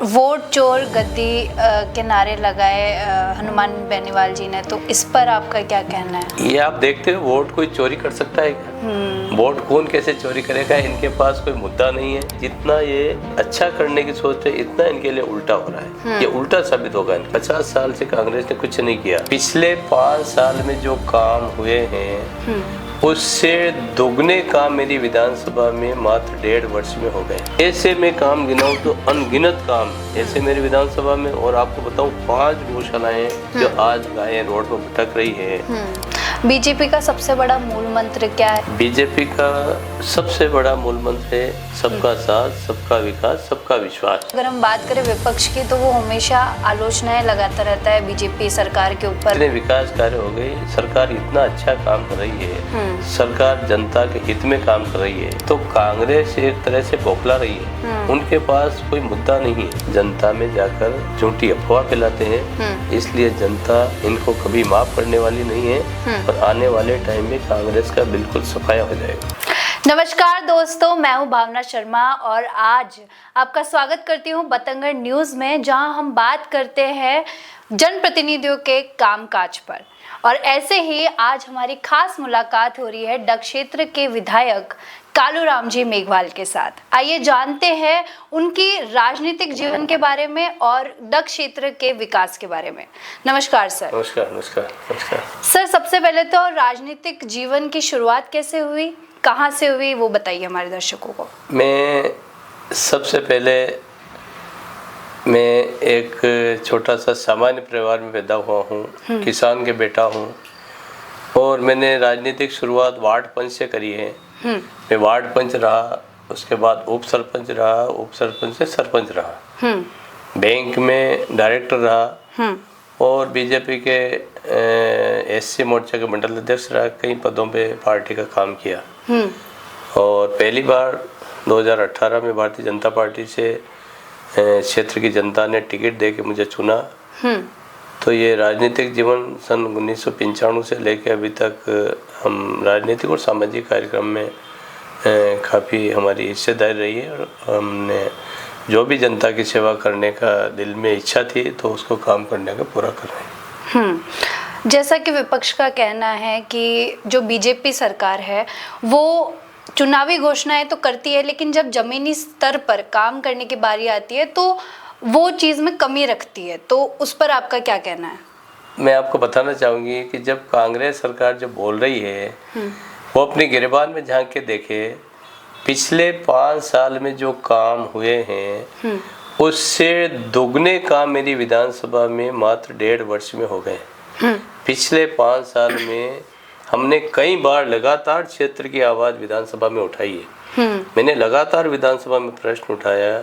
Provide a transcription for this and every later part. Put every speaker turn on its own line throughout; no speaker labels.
Vote चोर गद्दी के नारे लगाए हनुमान बेनीवाल जी ने, तो इस पर आपका क्या कहना है?
ये आप देखते हो, वोट कोई चोरी कर सकता है क्या? वोट कौन कैसे चोरी करेगा? इनके पास कोई मुद्दा नहीं है। जितना ये अच्छा करने की सोच है, इतना इनके लिए उल्टा हो रहा है। ये उल्टा साबित होगा। 50 साल से कांग्रेस ने कुछ नहीं किया। पिछले 5 साल में जो काम हुए हैं उससे दोगुने काम मेरी विधानसभा में मात्र 1.5 वर्ष में हो गए। ऐसे में काम गिनाऊं तो अनगिनत काम ऐसे मेरी विधानसभा में। और आपको बताऊं, 5 गौशालाएं जो आज गायें रोड पर भटक रही है।
बीजेपी का सबसे बड़ा मूल मंत्र क्या है?
बीजेपी का सबसे बड़ा मूल मंत्र है सबका साथ, सबका विकास, सबका विश्वास।
अगर हम बात करें विपक्ष की, तो वो हमेशा आलोचनाएं लगाता रहता है बीजेपी सरकार के ऊपर।
इतने विकास कार्य हो गए, सरकार इतना अच्छा काम कर रही है, सरकार जनता के हित में काम कर रही है, तो कांग्रेस एक तरह से बौखला रही है। उनके पास कोई मुद्दा नहीं है। जनता में जाकर झूठी अफवाह फैलाते हैं, इसलिए जनता इनको कभी माफ करने वाली नहीं है। और आने वाले टाइम में कांग्रेस का बिल्कुल सफाया हो जाएगा।
नमस्कार दोस्तों, मैं हूं भावना शर्मा और आज आपका स्वागत करती हूं बतंगड़ न्यूज में, जहां हम बात करते हैं जनप्रतिनिधियों के कामकाज पर। और ऐसे ही आज हमारी खास मुलाकात हो रही है डग क्षेत्र के विधायक कालूराम जी मेघवाल के साथ। आइए जानते हैं उनकी राजनीतिक जीवन के बारे में और डग क्षेत्र के विकास के बारे में। नमस्कार सर।
नमस्कार नमस्कार नमस्कार
सर, सबसे पहले तो राजनीतिक जीवन की शुरुआत कैसे हुई, कहाँ से हुई, वो बताइए हमारे दर्शकों को।
मैं सबसे पहले एक छोटा सा सामान्य परिवार में पैदा हुआ हूँ, किसान के बेटा हूँ। और मैंने राजनीतिक शुरुआत वार्ड पंच से करी है। मैं वार्ड पंच रहा, उसके बाद उप सरपंच रहा, उप सरपंच से सरपंच रहा, बैंक में डायरेक्टर रहा और बीजेपी के एससी मोर्चा के मंडल अध्यक्ष रहा। कई पदों पे पार्टी का काम किया। और पहली बार 2018 में भारतीय जनता पार्टी से क्षेत्र की जनता ने टिकट दे के मुझे चुना। तो ये राजनीतिक जीवन सन 1995 से लेकर अभी तक हम राजनीतिक और सामाजिक कार्यक्रम में काफ़ी हमारी हिस्सेदारी रही है। और हमने जो भी जनता की सेवा करने का दिल में इच्छा थी, तो उसको काम करने का पूरा कर रहे हैं।
जैसा कि विपक्ष का कहना है कि जो बीजेपी सरकार है वो चुनावी घोषणाएं तो करती है, लेकिन जब जमीनी स्तर पर काम करने की बारी आती है तो वो चीज़ में कमी रखती है, तो उस पर आपका क्या कहना है?
मैं आपको बताना चाहूँगी कि जब कांग्रेस सरकार जो बोल रही है वो अपनी गिरबान में झांक के देखे। पिछले 5 साल में जो काम हुए हैं उससे दोगुने काम मेरी विधानसभा में मात्र 1.5 वर्ष में हो गए। पिछले 5 साल में हमने कई बार लगातार क्षेत्र की आवाज़ विधानसभा में उठाई है। मैंने लगातार विधानसभा में प्रश्न उठाया।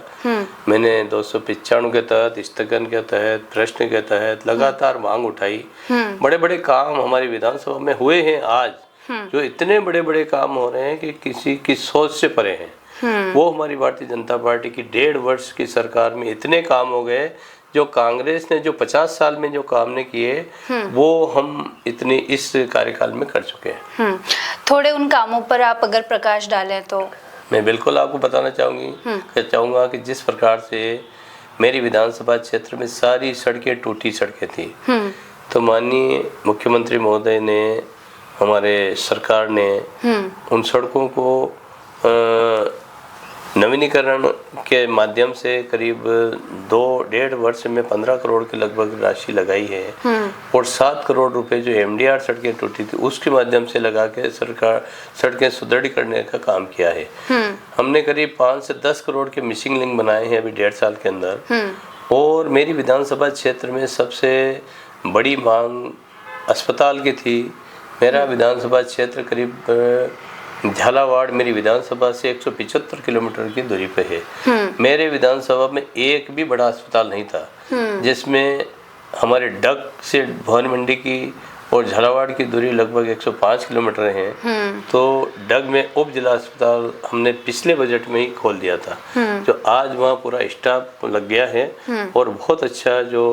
मैंने 295 के तहत, स्थगन के तहत, प्रश्न के तहत लगातार मांग उठाई। बड़े बड़े काम हमारी विधानसभा में हुए हैं आज, जो इतने बड़े बड़े काम हो रहे हैं कि किसी की सोच से परे हैं। वो हमारी भारतीय जनता पार्टी की 1.5 वर्ष की सरकार में इतने काम हो गए। जो कांग्रेस ने जो 50 साल में जो काम नहीं किए वो हम इतनी इस कार्यकाल में कर चुके हैं।
थोड़े उन कामों पर आप अगर प्रकाश डालें तो।
मैं बिल्कुल आपको बताना चाहूँगा कि जिस प्रकार से मेरी विधानसभा क्षेत्र में सारी सड़कें टूटी सड़कें थी, तो माननीय मुख्यमंत्री महोदय ने, हमारे सरकार ने उन सड़कों को नवीनीकरण के माध्यम से करीब 2.5 वर्ष में 15 करोड़ के लगभग राशि लगाई है। और 7 करोड़ रुपए जो MDR सड़कें टूटी थी उसके माध्यम से लगा के सरकार सड़कें सुदृढ़ करने का काम किया है। हमने करीब 5 से 10 करोड़ के मिसिंग लिंक बनाए हैं अभी 1.5 साल के अंदर। और मेरी विधानसभा क्षेत्र में सबसे बड़ी मांग अस्पताल की थी। मेरा विधानसभा क्षेत्र करीब झालावाड़ मेरी विधानसभा से 175 किलोमीटर की दूरी पे है। मेरे विधानसभा में एक भी बड़ा अस्पताल नहीं था, जिसमें हमारे डग से भवन मंडी की और झालावाड़ की दूरी लगभग 105 किलोमीटर है। तो डग में उप जिला अस्पताल हमने पिछले बजट में ही खोल दिया था, जो आज वहाँ पूरा स्टाफ लग गया है और बहुत अच्छा जो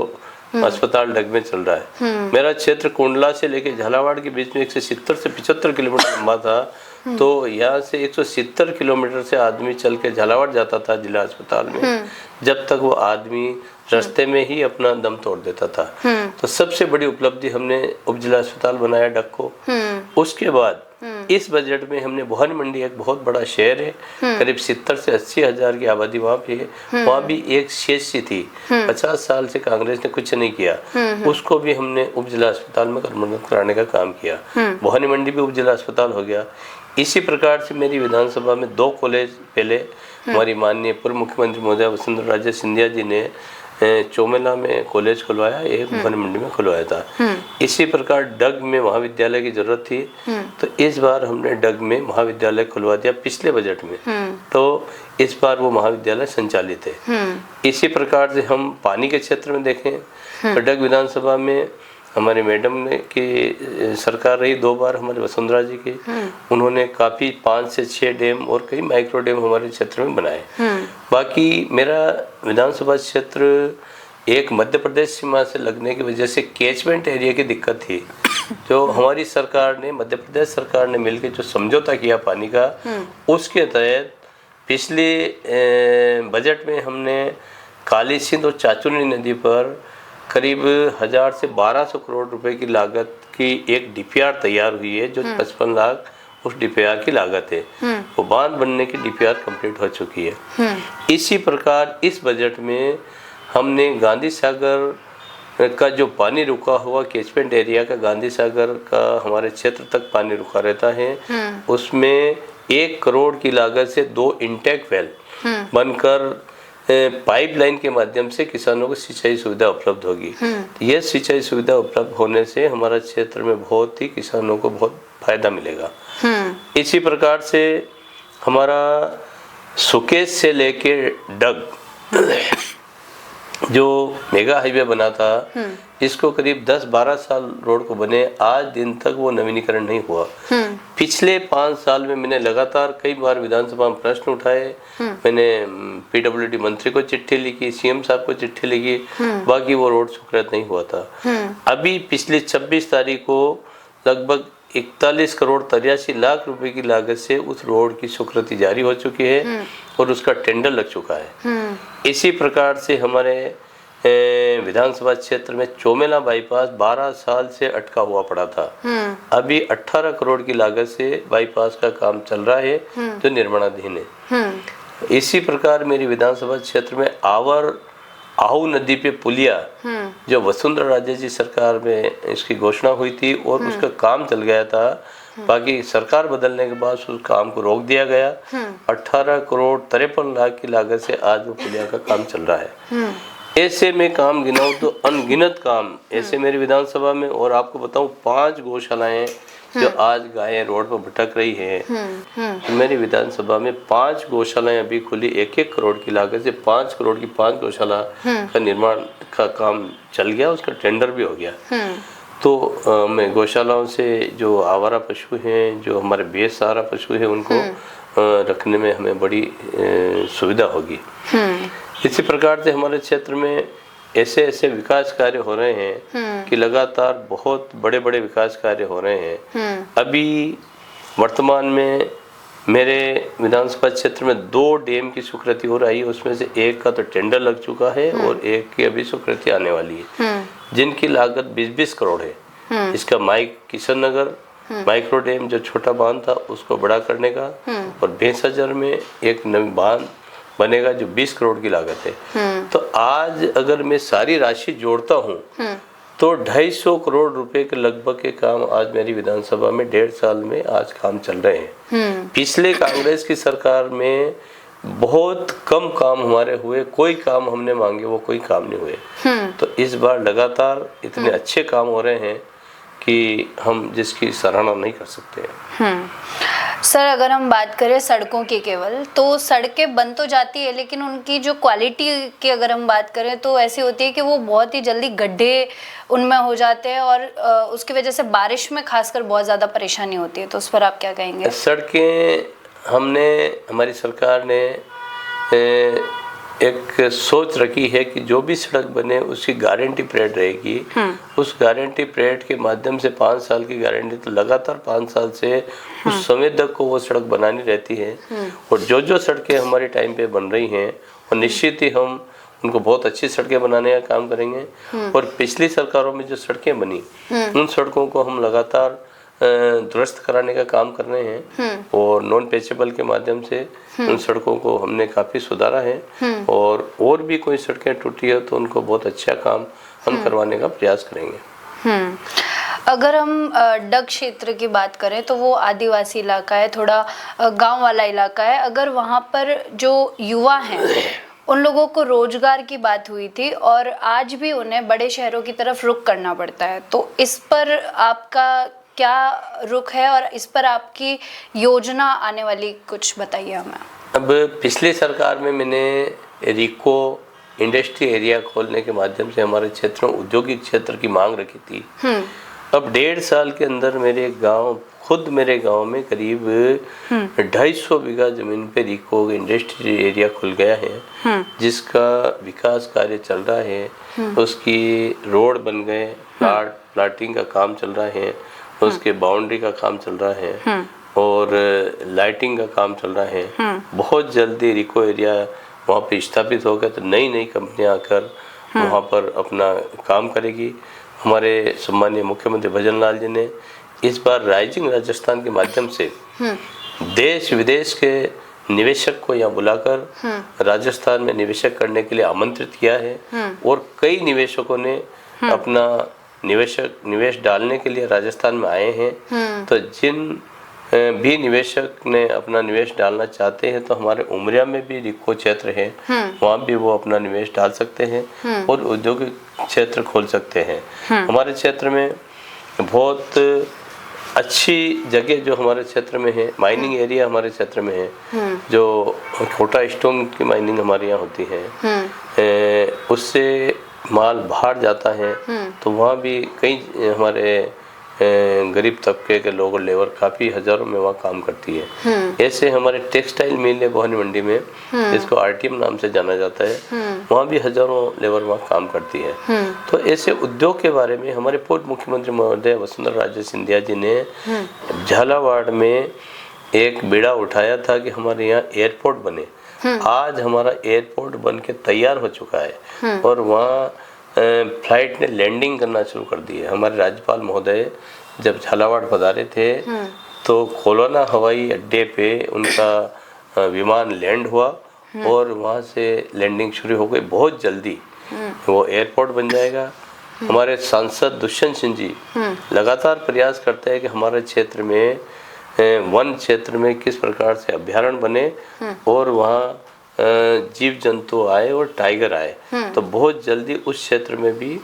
अस्पताल डग में चल रहा है। मेरा क्षेत्र कुंडला से लेके झालावाड़ के बीच में 170 से 75 किलोमीटर लंबा था, तो यहाँ से 170 किलोमीटर से आदमी चल के झालावाड़ जाता था जिला अस्पताल में, जब तक वो आदमी रास्ते में ही अपना दम तोड़ देता था। तो सबसे बड़ी उपलब्धि हमने उप जिला अस्पताल बनाया डग को। उसके बाद इस बजट में हमने भवानी मंडी, एक बहुत बड़ा शहर है, करीब 70 से 80 हजार की आबादी वहाँ पे है, वहाँ भी एक शेष थी, 50 साल से कांग्रेस ने कुछ नहीं किया, उसको भी हमने उप जिला अस्पताल में कर्मोन्नत कराने का काम किया। भवानी मंडी भी उप जिला अस्पताल हो गया। इसी प्रकार से मेरी विधानसभा में 2 कॉलेज पहले हमारी माननीय पूर्व मुख्यमंत्री महोदय वसुंधरा राजे सिंधिया जी ने चोमेला में कॉलेज खुलवाया, एक भवानी मंडी में खुलवाया था। इसी प्रकार डग में महाविद्यालय की जरूरत थी, तो इस बार हमने डग में महाविद्यालय खुलवा दिया पिछले बजट में, तो इस बार वो महाविद्यालय संचालित है। इसी प्रकार से हम पानी के क्षेत्र में देखें तो डग विधानसभा में हमारे मैडम ने की सरकार रही 2 बार हमारे वसुंधरा जी की, उन्होंने काफ़ी 5 से 6 डैम और कई माइक्रो डैम हमारे क्षेत्र में बनाए। बाकी मेरा विधानसभा क्षेत्र एक मध्य प्रदेश सीमा से लगने की वजह से कैचमेंट एरिया की दिक्कत थी, जो हमारी सरकार ने, मध्य प्रदेश सरकार ने मिलकर जो समझौता किया पानी का, उसके तहत पिछले बजट में हमने काली सिंध और चाचुनी नदी पर करीब 1000 से 1200 करोड़ रुपए की लागत की एक डीपीआर तैयार हुई है, जो 55 लाख उस डीपीआर की लागत है। वो बांध बनने की डीपीआर कंप्लीट हो चुकी है। इसी प्रकार इस बजट में हमने गांधी सागर का जो पानी रुका हुआ कैचमेंट एरिया का, गांधी सागर का हमारे क्षेत्र तक पानी रुका रहता है, उसमें 1 करोड़ की लागत से 2 इंटेक वेल बनकर पाइपलाइन के माध्यम से किसानों को सिंचाई सुविधा उपलब्ध होगी। यह सिंचाई सुविधा उपलब्ध होने से हमारा क्षेत्र में बहुत ही किसानों को बहुत फायदा मिलेगा। इसी प्रकार से हमारा सुकेश से लेके डग जो मेगा हाईवे बना था, इसको करीब 10-12 साल रोड को बने, आज दिन तक वो नवीनीकरण नहीं हुआ। पिछले 5 साल में मैंने लगातार कई बार विधानसभा में प्रश्न उठाए, मैंने पीडब्ल्यूडी मंत्री को चिट्ठी लिखी, सीएम साहब को चिट्ठी लिखी, बाकी वो रोड स्वीकृत नहीं हुआ था। अभी पिछले 26 तारीख को लगभग 41 करोड़ 83 लाख रुपए की लागत से उस रोड की स्वीकृति जारी हो चुकी है और उसका टेंडर लग चुका है। इसी प्रकार से हमारे विधानसभा क्षेत्र में चोमेला बाईपास 12 साल से अटका हुआ पड़ा था, अभी 18 करोड़ की लागत से बाईपास का काम चल रहा है, जो निर्माणाधीन है। इसी प्रकार मेरी विधानसभा क्षेत्र में आहू नदी पे पुलिया, जो वसुंधरा राजे जी सरकार में इसकी घोषणा हुई थी और उसका काम चल गया था, बाकी सरकार बदलने के बाद उस काम को रोक दिया गया। 18 करोड़ 53 लाख की लागत से आज वो पुलिया का काम चल रहा है। ऐसे में काम गिनाऊं तो अनगिनत काम ऐसे मेरी विधानसभा में, और आपको बताऊं 5 गौशालाएं जो आज गायें रोड पर भटक रही है, तो मेरी विधानसभा में 5 गौशालाएं अभी खुली, 1-1 करोड़ की लागत से 5 करोड़ की 5 गौशाला का निर्माण का काम चल गया, उसका टेंडर भी हो गया। तो मैं गौशालाओं से जो आवारा पशु हैं, जो हमारे बेसहारा पशु हैं, उनको रखने में हमें बड़ी सुविधा होगी। इसी प्रकार से हमारे क्षेत्र में ऐसे ऐसे विकास कार्य हो रहे हैं कि लगातार बहुत बड़े बड़े विकास कार्य हो रहे हैं। अभी वर्तमान में मेरे विधानसभा क्षेत्र में 2 डैम की स्वीकृति हो रही है, उसमें से एक का तो टेंडर लग चुका है और एक की अभी स्वीकृति आने वाली है, जिनकी लागत 20-20 करोड़ है। इसका किशन नगर माइक्रो डैम जो छोटा बांध था उसको बड़ा करने का, और 20,000 में एक नवी बांध बनेगा जो 20 करोड़ की लागत है। तो आज अगर मैं सारी राशि जोड़ता हूँ तो 250 करोड़ रुपए के लगभग के काम आज मेरी विधानसभा में 1.5 साल में आज काम चल रहे हैं। पिछले कांग्रेस की सरकार में बहुत कम काम हमारे हुए, कोई काम हमने मांगे वो कोई काम नहीं हुए। तो इस बार लगातार इतने अच्छे काम हो रहे हैं कि हम जिसकी सराहना नहीं कर सकते।
सर, अगर हम बात करें सड़कों की केवल, तो सड़कें बन तो जाती है, लेकिन उनकी जो क्वालिटी की अगर हम बात करें तो ऐसी होती है कि वो बहुत ही जल्दी गड्ढे उनमें हो जाते हैं, और उसकी वजह से बारिश में खासकर बहुत ज़्यादा परेशानी होती है। तो उस पर आप क्या कहेंगे?
सड़कें हमारी सरकार ने एक सोच रखी है कि जो भी सड़क बने उसकी गारंटी पीरियड रहेगी। उस गारंटी पीरियड के माध्यम से 5 साल की गारंटी, तो लगातार 5 साल से उस समय तक को वो सड़क बनानी रहती है। और जो सड़कें हमारे टाइम पे बन रही हैं और निश्चित ही हम उनको बहुत अच्छी सड़कें बनाने का काम करेंगे। और पिछली सरकारों में जो सड़कें बनी उन सड़कों को हम लगातार दुरुस्त कराने का काम कर रहे हैं। और नॉन पेचेबल के माध्यम से उन सड़कों को हमने काफ़ी सुधारा है। और भी कोई सड़कें टूटी है तो उनको बहुत अच्छा काम हम करवाने का प्रयास करेंगे।
अगर हम डग क्षेत्र की बात करें तो वो आदिवासी इलाका है, थोड़ा गांव वाला इलाका है। अगर वहाँ पर जो युवा हैं उन लोगों को रोजगार की बात हुई थी और आज भी उन्हें बड़े शहरों की तरफ रुख करना पड़ता है, तो इस पर आपका क्या रुख है और इस पर आपकी योजना आने वाली कुछ बताइए हमें।
अब पिछली सरकार में मैंने रिको इंडस्ट्री एरिया खोलने के माध्यम से हमारे क्षेत्र में औद्योगिक क्षेत्र की मांग रखी थी। अब 1.5 साल के अंदर मेरे गांव में करीब 250 बीघा जमीन पे रिको इंडस्ट्री एरिया खुल गया है, जिसका विकास कार्य चल रहा है। उसकी रोड बन गए, प्लाटिंग का काम चल रहा है, उसके बाउंड्री का काम चल रहा है और लाइटिंग का काम चल रहा है। बहुत जल्दी रिको एरिया वहाँ पे स्थापित होगा तो नई कंपनियां आकर वहाँ पर अपना काम करेगी। हमारे सम्मानीय मुख्यमंत्री भजन लाल जी ने इस बार राइजिंग राजस्थान के माध्यम से देश विदेश के निवेशक को यहाँ बुलाकर राजस्थान में निवेशक करने के लिए आमंत्रित किया है। और कई निवेशकों ने अपना निवेश डालने के लिए राजस्थान में आए हैं। तो जिन भी निवेशक ने अपना निवेश डालना चाहते हैं तो हमारे उमरिया में भी रिको क्षेत्र है, वहाँ भी वो अपना निवेश डाल सकते हैं और औद्योगिक क्षेत्र खोल सकते हैं। हमारे क्षेत्र में बहुत अच्छी जगह जो हमारे क्षेत्र में है, माइनिंग एरिया हमारे क्षेत्र में है, जो छोटा स्टोन की माइनिंग हमारे यहाँ होती है, उससे माल बाहर जाता है। तो वहाँ भी कई हमारे गरीब तबके के लोग और लेबर काफ़ी हजारों में वहाँ काम करती है। ऐसे हमारे टेक्सटाइल मिल है भवानी मंडी में, जिसको आरटीएम नाम से जाना जाता है, वहाँ भी हजारों लेबर वहाँ काम करती है। तो ऐसे उद्योग के बारे में हमारे पूर्व मुख्यमंत्री महोदय वसुंधरा राजे सिंधिया जी ने झालावाड़ में एक बीड़ा उठाया था कि हमारे यहाँ एयरपोर्ट बने। आज हमारा एयरपोर्ट बन के तैयार हो चुका है और वहाँ फ्लाइट ने लैंडिंग करना शुरू कर दी है। हमारे राज्यपाल महोदय जब झालावाड़ पधारे थे तो कोलोना हवाई अड्डे पे उनका विमान लैंड हुआ और वहाँ से लैंडिंग शुरू हो गई। बहुत जल्दी वो एयरपोर्ट बन जाएगा। हमारे सांसद दुष्यंत सिंह जी लगातार प्रयास करते हैं कि हमारे क्षेत्र में वन क्षेत्र में किस प्रकार से अभ्यारण्य बने और वहाँ जीव जंतु आए और टाइगर आए। तो बहुत जल्दी उस क्षेत्र में भी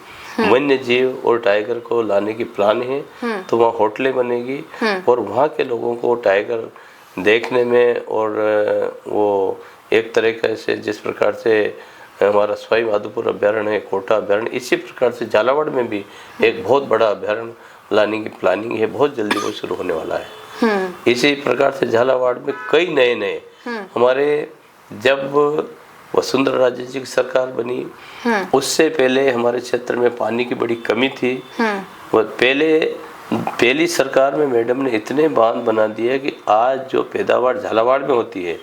वन्य जीव और टाइगर को लाने की प्लान है। तो वहाँ होटलें बनेगी और वहाँ के लोगों को टाइगर देखने में और वो एक तरीके से जिस प्रकार से हमारा सवाई माधोपुर अभ्यारण्य है, कोटा अभ्यारण्य, इसी प्रकार से झालावाड़ में भी एक बहुत बड़ा अभ्यारण्य लाने की प्लानिंग है। बहुत जल्दी वो शुरू होने वाला है। इसी प्रकार से झालावाड़ में कई नए हमारे, जब वसुंधरा राजे जी की सरकार बनी उससे पहले हमारे क्षेत्र में पानी की बड़ी कमी थी। वो पहली सरकार में मैडम ने इतने बांध बना दिए कि आज जो पैदावार झालावाड़ में होती है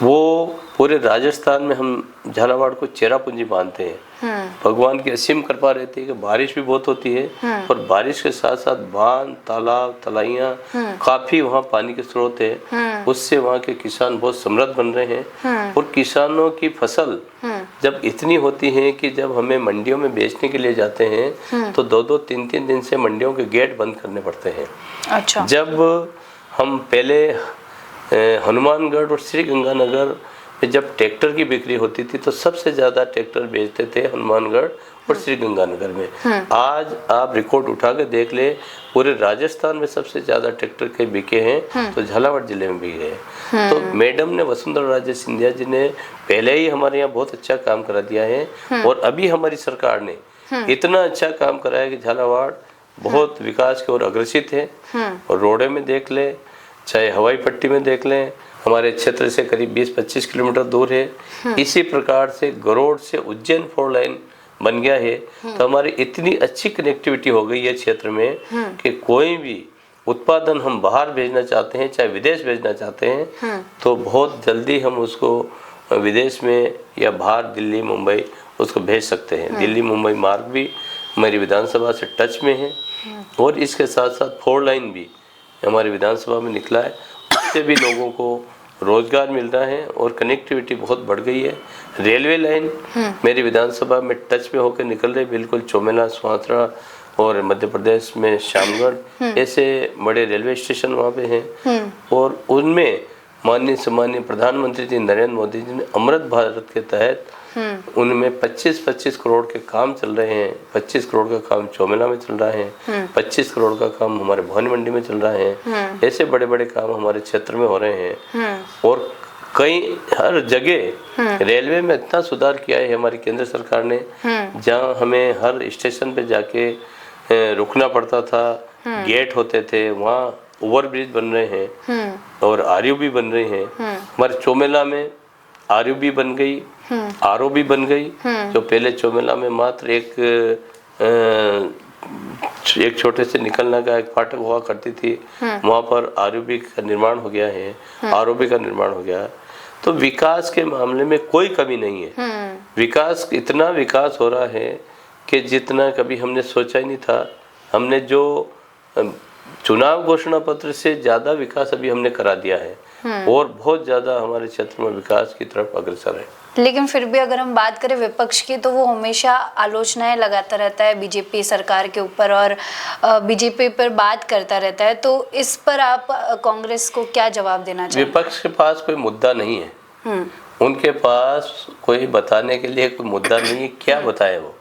वो पूरे राजस्थान में हम झालावाड़ को चेरापूंजी मानते हैं। भगवान की असीम कृपा रहती है कि बारिश भी बहुत होती है और बारिश के साथ साथ बांध, तालाब, तलाइयाँ, काफी वहाँ पानी के स्रोत है। उससे वहाँ के किसान बहुत समृद्ध बन रहे हैं। और किसानों की फसल जब इतनी होती है कि जब हमें मंडियों में बेचने के लिए जाते हैं तो 2-2, 3-3 दिन से मंडियों के गेट बंद करने पड़ते हैं। अच्छा। जब हम पहले हनुमानगढ़ और श्री गंगानगर में जब ट्रैक्टर की बिक्री होती थी तो सबसे ज्यादा ट्रैक्टर बेचते थे हनुमानगढ़ और श्री गंगानगर में। आज आप रिकॉर्ड उठा के देख ले, पूरे राजस्थान में सबसे ज्यादा ट्रैक्टर के बिके हैं तो झालावाड़ जिले में भी है। तो मैडम ने वसुंधरा राजे सिंधिया जी ने पहले ही हमारे यहाँ बहुत अच्छा काम करा दिया है और अभी हमारी सरकार ने इतना अच्छा काम कराया कि झालावाड़ बहुत विकास की ओर अग्रसित है। और रोडे में देख ले, चाहे हवाई पट्टी में देख लें, हमारे क्षेत्र से करीब 20-25 किलोमीटर दूर है। इसी प्रकार से गरुड़ से उज्जैन 4 लाइन बन गया है। तो हमारी इतनी अच्छी कनेक्टिविटी हो गई है क्षेत्र में कि कोई भी उत्पादन हम बाहर भेजना चाहते हैं, चाहे विदेश भेजना चाहते हैं, तो बहुत जल्दी हम उसको विदेश में या बाहर दिल्ली मुंबई उसको भेज सकते हैं। दिल्ली मुंबई मार्ग भी हमारी विधानसभा से टच में है और इसके साथ साथ 4 लाइन भी हमारी विधानसभा में निकला है। उससे भी लोगों को रोजगार मिल रहा है और कनेक्टिविटी बहुत बढ़ गई है। रेलवे लाइन मेरी विधानसभा में टच में होकर निकल रही, बिल्कुल चौमेला, सुहासरा और मध्य प्रदेश में श्यामगढ़ ऐसे बड़े रेलवे स्टेशन वहाँ पे हैं। और उनमें माननीय सम्मानीय प्रधानमंत्री जी नरेंद्र मोदी जी ने अमृत भारत के तहत उनमें 25-25 करोड़ के काम चल रहे हैं। 25 करोड़ का काम चौमेला में चल रहा है, 25 करोड़ का काम हमारे भवानी मंडी में चल रहा है। ऐसे बड़े बड़े काम हमारे क्षेत्र में हो रहे हैं। और कई हर जगह रेलवे में इतना सुधार किया है हमारी केंद्र सरकार ने, जहां हमें हर स्टेशन पे जाके रुकना पड़ता था, गेट होते थे, वहाँ ओवरब्रिज बन रहे हैं और आरयू भी बन रहे हैं। हमारे चौमेला में आरयू भी बन गई, आरओ भी बन गई। जो पहले चौमेला में मात्र एक छोटे से निकलने का एक फाटक हुआ करती थी, वहाँ पर आरओबी का निर्माण हो गया है, आरओबी का निर्माण हो गया है। तो विकास के मामले में कोई कमी नहीं है। विकास, इतना विकास हो रहा है कि जितना कभी हमने सोचा ही नहीं था। हमने जो चुनाव घोषणा पत्र से ज्यादा विकास अभी हमने करा दिया है और बहुत ज्यादा हमारे क्षेत्र में विकास की तरफ अग्रसर है।
लेकिन फिर भी अगर हम बात करें विपक्ष की, तो वो हमेशा आलोचनाएं लगाता रहता है बीजेपी सरकार के ऊपर और बीजेपी पर बात करता रहता है। तो इस पर आप कांग्रेस को क्या जवाब देना चाहिए? विपक्ष
के पास कोई मुद्दा नहीं है, उनके पास कोई बताने के लिए कोई मुद्दा नहीं है। क्या बताए वो?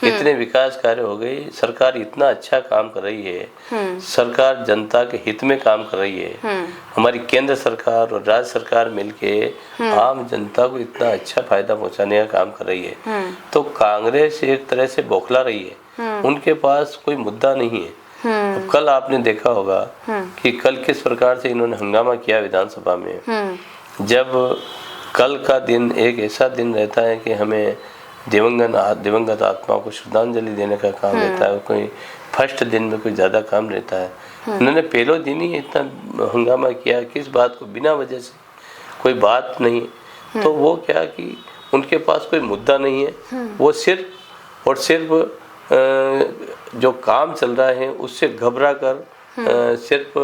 इतने विकास कार्य हो गए, सरकार इतना अच्छा काम कर रही है, सरकार जनता के हित में काम कर रही है। हमारी केंद्र सरकार और राज्य सरकार मिलके आम जनता को इतना अच्छा फायदा पहुंचाने का काम कर रही है। तो कांग्रेस एक तरह से बौखला रही है, उनके पास कोई मुद्दा नहीं है। अब कल आपने देखा होगा कि कल किस प्रकार से इन्होंने हंगामा किया विधानसभा में। जब कल का दिन एक ऐसा दिन रहता है कि हमें दिवंगत आत्माओं को श्रद्धांजलि देने का काम रहता है, कोई फर्स्ट दिन में कोई ज्यादा काम रहता है। उन्होंने पहले दिन ही इतना हंगामा किया, किस बात को, बिना वजह से कोई बात नहीं। तो वो क्या कि उनके पास कोई मुद्दा नहीं है, वो सिर्फ और सिर्फ जो काम चल रहा है उससे घबरा कर सिर्फ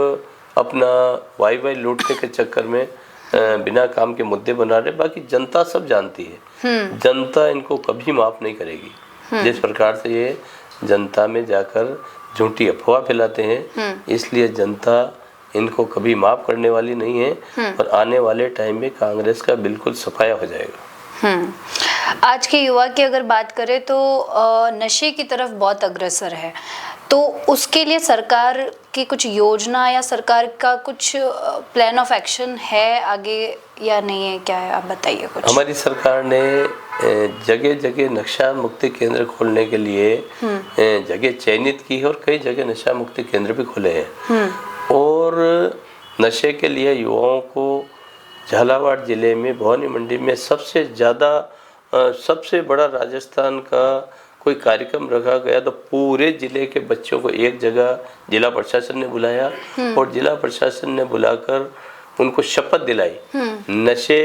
अपना वाई लूटने के चक्कर में बिना काम के मुद्दे बना रहे। बाकी जनता सब जानती है, जनता इनको कभी माफ नहीं करेगी। जिस प्रकार से ये जनता में जाकर झूठी अफवाह फैलाते हैं, इसलिए जनता इनको कभी माफ करने वाली नहीं है। और आने वाले टाइम में कांग्रेस का बिल्कुल सफाया हो जाएगा।
आज के युवा की अगर बात करें तो नशे की तरफ बहुत अग्रसर है, तो उसके लिए सरकार की कुछ योजना या सरकार का कुछ प्लान ऑफ एक्शन है आगे या नहीं है, क्या है, आप बताइए कुछ।
हमारी सरकार ने जगह जगह नशा मुक्ति केंद्र खोलने के लिए जगह चयनित की है और कई जगह नशा मुक्ति केंद्र भी खुले हैं। और नशे के लिए युवाओं को झालावाड़ जिले में भवानी मंडी में सबसे ज़्यादा सबसे बड़ा राजस्थान का कोई कार्यक्रम रखा गया। तो पूरे जिले के बच्चों को एक जगह जिला प्रशासन ने बुलाया और जिला प्रशासन ने बुलाकर उनको शपथ दिलाई, नशे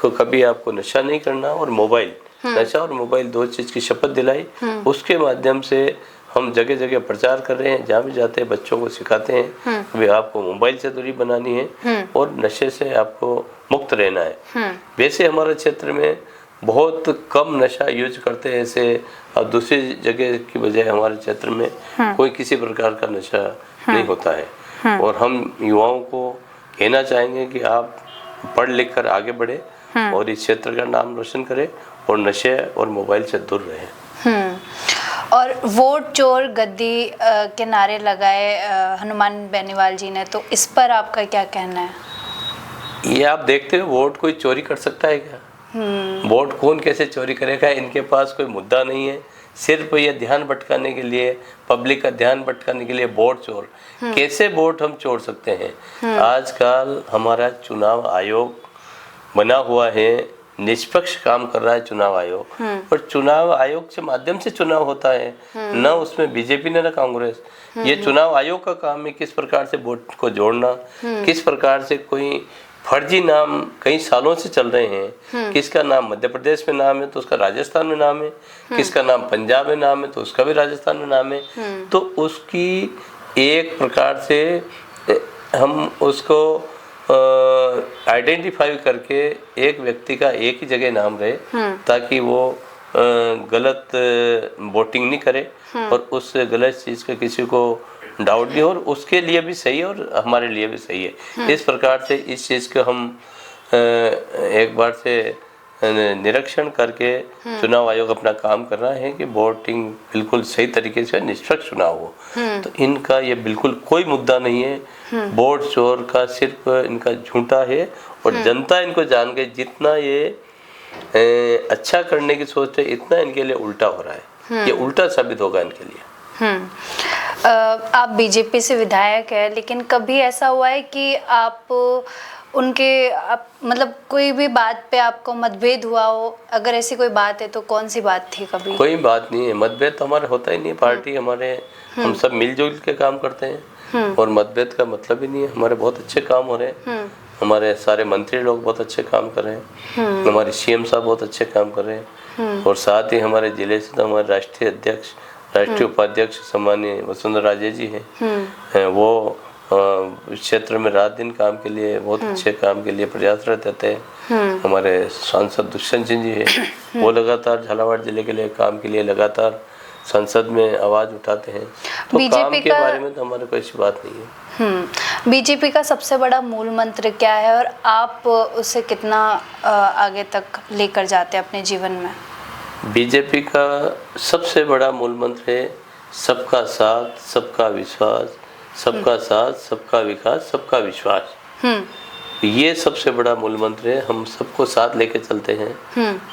को कभी आपको नशा नहीं करना, और मोबाइल, नशा और मोबाइल दो चीज की शपथ दिलाई। उसके माध्यम से हम जगह जगह प्रचार कर रहे हैं, जहाँ भी जाते हैं बच्चों को सिखाते हैं कि आपको मोबाइल से दूरी बनानी है और नशे से आपको मुक्त रहना है। वैसे हमारे क्षेत्र में बहुत कम नशा यूज करते हैं ऐसे, और दूसरी जगह की बजाय हमारे क्षेत्र में कोई किसी प्रकार का नशा नहीं होता है। और हम युवाओं को कहना चाहेंगे कि आप पढ़ लिख कर आगे बढ़े और इस क्षेत्र का नाम रोशन करें और नशे और मोबाइल से दूर रहें।
और वोट चोर गद्दी के नारे लगाए हनुमान बेनीवाल जी ने, तो इस पर आपका क्या कहना है?
ये आप देखते हो, वोट कोई चोरी कर सकता है क्या? वोट कौन कैसे चोरी करेगा? इनके पास कोई मुद्दा नहीं है, सिर्फ ये ध्यान भटकाने के लिए, पब्लिक का ध्यान भटकाने के लिए वोट चोर, कैसे वोट हम चोर सकते हैं। आजकल हमारा चुनाव आयोग बना हुआ है, निष्पक्ष काम कर रहा है चुनाव आयोग, और चुनाव आयोग के माध्यम से चुनाव होता है, न उसमें बीजेपी न कांग्रेस। ये चुनाव आयोग का काम है किस प्रकार से वोट को जोड़ना, किस प्रकार से कोई फर्जी नाम कई सालों से चल रहे हैं, किसका नाम मध्य प्रदेश में नाम है तो उसका राजस्थान में नाम है, किसका नाम पंजाब में नाम है तो उसका भी राजस्थान में नाम है, तो उसकी एक प्रकार से हम उसको आइडेंटिफाई करके एक व्यक्ति का एक ही जगह नाम रहे, ताकि वो गलत वोटिंग नहीं करे और उस गलत चीज का किसी को डाउट नहीं हो, और उसके लिए भी सही है और हमारे लिए भी सही है। इस प्रकार से इस चीज को हम एक बार से निरीक्षण करके चुनाव आयोग अपना काम कर रहा है कि वोटिंग बिल्कुल सही तरीके से निष्पक्ष चुनाव हो। तो इनका ये बिल्कुल कोई मुद्दा नहीं है, वोट चोर का सिर्फ इनका झूठा है, और जनता इनको जान गई, जितना ये अच्छा करने की सोचते इतना इनके लिए उल्टा हो रहा है, ये उल्टा साबित होगा इनके लिए।
आप बीजेपी से विधायक है, लेकिन कभी ऐसा हुआ है कि आप मतलब कोई भी बात पे आपको मतभेद हुआ हो? अगर ऐसी कोई बात है तो कौन सी बात थी? कभी
कोई बात नहीं है, मतभेद तो हमारे होता ही नहीं, पार्टी हमारे हम सब मिलजुल के काम करते हैं, और मतभेद का मतलब ही नहीं है। हमारे बहुत अच्छे काम हो रहे हैं, हमारे सारे मंत्री लोग बहुत अच्छे काम कर रहे हैं, हमारे सीएम साहब बहुत अच्छे काम कर रहे हैं, और साथ ही हमारे जिले से तो हमारे राष्ट्रीय अध्यक्ष, राष्ट्रीय उपाध्यक्ष सम्मानीय वसुंधरा राजे जी हैं, वो क्षेत्र में रात दिन काम के लिए, बहुत अच्छे काम के लिए प्रयासरत रहते हैं। हमारे सांसद दुष्यंत सिंह जी है, वो लगातार झालावाड़ जिले के लिए काम के लिए लगातार संसद में आवाज उठाते हैं, तो काम के बारे में तो हमारे कोई ऐसी बात नहीं है।
बीजेपी का सबसे बड़ा मूल मंत्र क्या है, और आप उसे कितना आगे तक लेकर जाते हैं अपने जीवन में?
बीजेपी का सबसे बड़ा मूल मंत्र है सबका साथ, सबका विश्वास, सबका साथ, सबका विकास, सबका विश्वास। ये सबसे बड़ा मूल मंत्र है। हम सबको साथ लेके चलते हैं,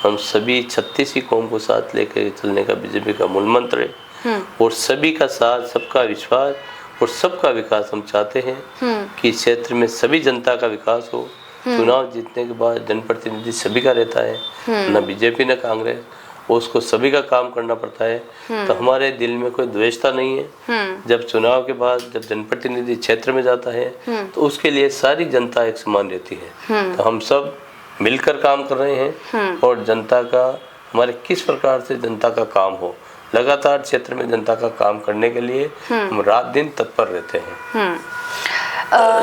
हम सभी 36 ही कौम को साथ लेके चलने का बीजेपी का मूल मंत्र है, और सभी का साथ, सबका विश्वास और सबका विकास हम चाहते हैं कि क्षेत्र में सभी जनता का विकास हो। चुनाव जीतने के बाद जनप्रतिनिधि सभी का रहता है, न बीजेपी न कांग्रेस, उसको सभी का काम करना पड़ता है। तो हमारे दिल में कोई द्वेषता नहीं है। जब चुनाव के बाद जब जनप्रतिनिधि क्षेत्र में जाता है तो उसके लिए सारी जनता एक समान रहती है। तो हम सब मिलकर काम कर रहे हैं, और जनता का हमारे किस प्रकार से जनता का काम हो, लगातार क्षेत्र में जनता का काम करने के लिए हम रात दिन तत्पर रहते हैं।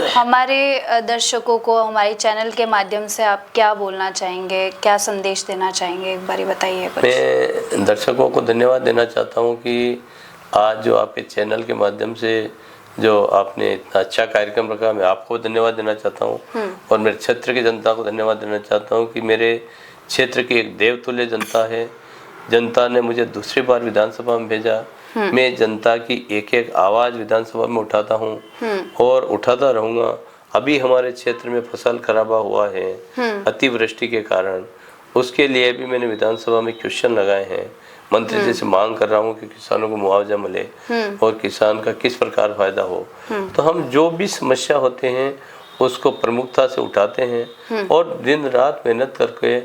हमारे दर्शकों को हमारे चैनल के माध्यम से आप क्या बोलना चाहेंगे, क्या संदेश देना चाहेंगे, एक बार बताइए।
मैं दर्शकों को धन्यवाद देना चाहता हूं कि आज जो आपके चैनल के माध्यम से जो आपने इतना अच्छा कार्यक्रम रखा, मैं आपको धन्यवाद देना चाहता हूं, और मेरे क्षेत्र की जनता को धन्यवाद देना चाहता हूं कि मेरे क्षेत्र की एक देवतुल्य जनता है। जनता ने मुझे दूसरी बार विधानसभा में भेजा, मैं जनता की एक एक आवाज़ विधानसभा में उठाता हूँ और उठाता रहूँगा। अभी हमारे क्षेत्र में फसल खराबा हुआ है अतिवृष्टि के कारण, उसके लिए भी मैंने विधानसभा में क्वेश्चन लगाए हैं। मंत्री जी से मांग कर रहा हूँ कि किसानों को मुआवजा मिले और किसान का किस प्रकार फायदा हो। तो हम जो भी समस्या होते हैं उसको प्रमुखता से उठाते हैं, और दिन रात मेहनत करके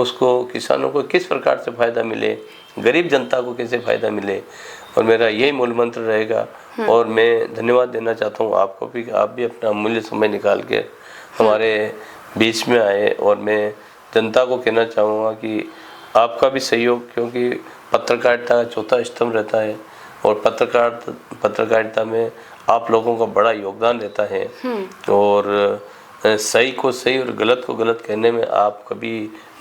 उसको किसानों को किस प्रकार से फायदा मिले, गरीब जनता को कैसे फायदा मिले, और मेरा यही मूल मंत्र रहेगा। और मैं धन्यवाद देना चाहता हूँ आपको भी, आप भी अपना अमूल्य समय निकाल के हमारे बीच में आए, और मैं जनता को कहना चाहूँगा कि आपका भी सहयोग, क्योंकि पत्रकारिता का चौथा स्तंभ रहता है, और पत्रकारिता में आप लोगों का बड़ा योगदान रहता है, और सही को सही और गलत को गलत कहने में आप कभी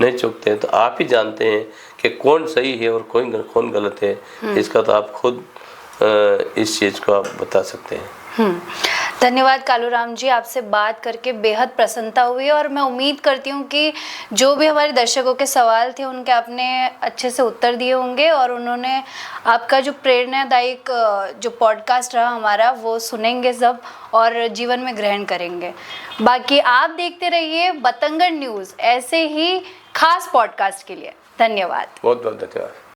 नहीं चूकते हैं। तो आप ही जानते हैं कि कौन सही है और कौन गलत है, इसका तो आप खुद इस चीज़ को आप बता सकते हैं।
धन्यवाद कालूराम जी, आपसे बात करके बेहद प्रसन्नता हुई, और मैं उम्मीद करती हूँ कि जो भी हमारे दर्शकों के सवाल थे उनके आपने अच्छे से उत्तर दिए होंगे, और उन्होंने आपका जो प्रेरणादायक जो पॉडकास्ट रहा हमारा वो सुनेंगे सब और जीवन में ग्रहण करेंगे। बाकी आप देखते रहिए बतंगड़ न्यूज़ ऐसे ही खास पॉडकास्ट के लिए। धन्यवाद,
बहुत बहुत धन्यवाद।